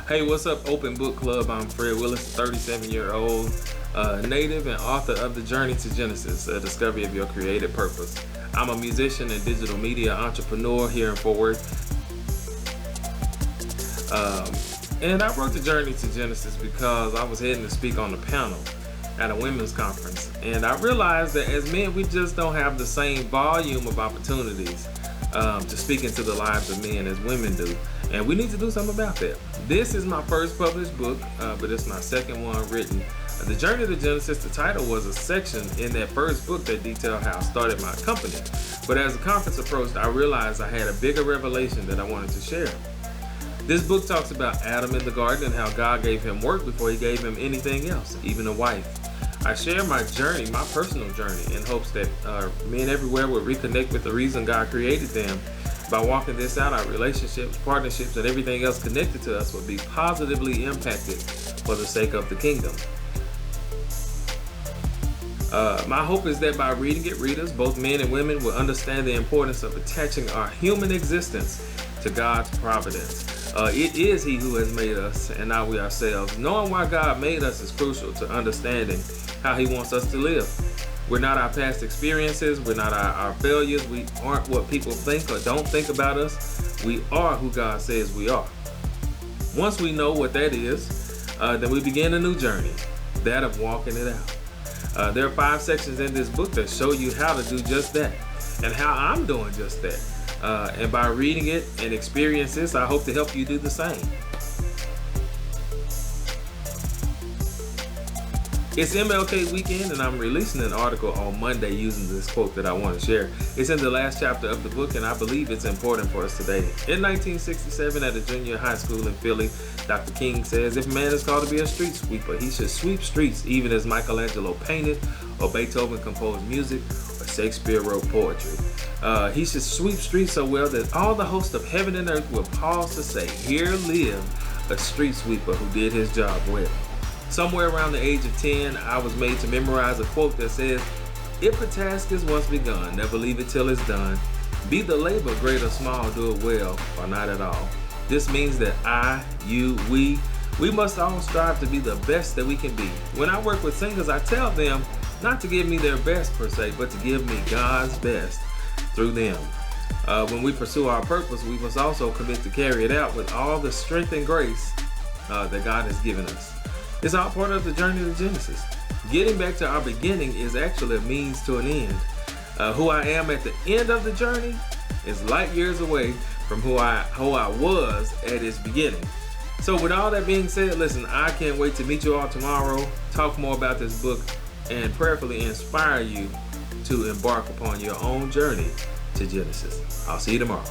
Hey, what's up, Open Book Club? I'm Fred Willis, 37-year-old native and author of The Journey to Genesis, a discovery of your creative purpose. I'm a musician and digital media entrepreneur here in Fort Worth. And I wrote The Journey to Genesis because I was heading to speak on a panel at a women's conference. And I realized that as men, we just don't have the same volume of opportunities to speak into the lives of men as women do. And we need to do something about that. This is my first published book, but it's my second one written. The Journey to Genesis, the title was a section in that first book that detailed how I started my company. But as the conference approached, I realized I had a bigger revelation that I wanted to share. This book talks about Adam in the garden and how God gave him work before he gave him anything else, even a wife. I share my journey, my personal journey, in hopes that men everywhere will reconnect with the reason God created them. By walking this out, our relationships, partnerships, and everything else connected to us will be positively impacted for the sake of the kingdom. My hope is that by reading it, readers, both men and women, will understand the importance of attaching our human existence to God's providence. It is He who has made us and not we ourselves. Knowing why God made us is crucial to understanding how He wants us to live. We're not our past experiences. We're not our failures. We aren't what people think or don't think about us. We are who God says we are. Once we know what that is, then we begin a new journey, that of walking it out. There are 5 sections in this book that show you how to do just that and how I'm doing just that. And by reading it and experience this, I hope to help you do the same. It's MLK Weekend, and I'm releasing an article on Monday using this quote that I want to share. It's in the last chapter of the book, and I believe it's important for us today. In 1967, at a junior high school in Philly, Dr. King says, if a man is called to be a street sweeper, he should sweep streets even as Michelangelo painted, or Beethoven composed music, or Shakespeare wrote poetry. He should sweep streets so well that all the hosts of heaven and earth will pause to say, here lived a street sweeper who did his job well. Somewhere around the age of 10, I was made to memorize a quote that says, if a task is once begun, never leave it till it's done. Be the labor great or small, do it well or not at all. This means that I, you, we must all strive to be the best that we can be. When I work with singers, I tell them not to give me their best per se, but to give me God's best through them. When we pursue our purpose, we must also commit to carry it out with all the strength and grace that God has given us. It's all part of the journey to Genesis. Getting back to our beginning is actually a means to an end. Who I am at the end of the journey is light years away from who I was at its beginning. So with all that being said, listen, I can't wait to meet you all tomorrow, talk more about this book, and prayerfully inspire you to embark upon your own journey to Genesis. I'll see you tomorrow.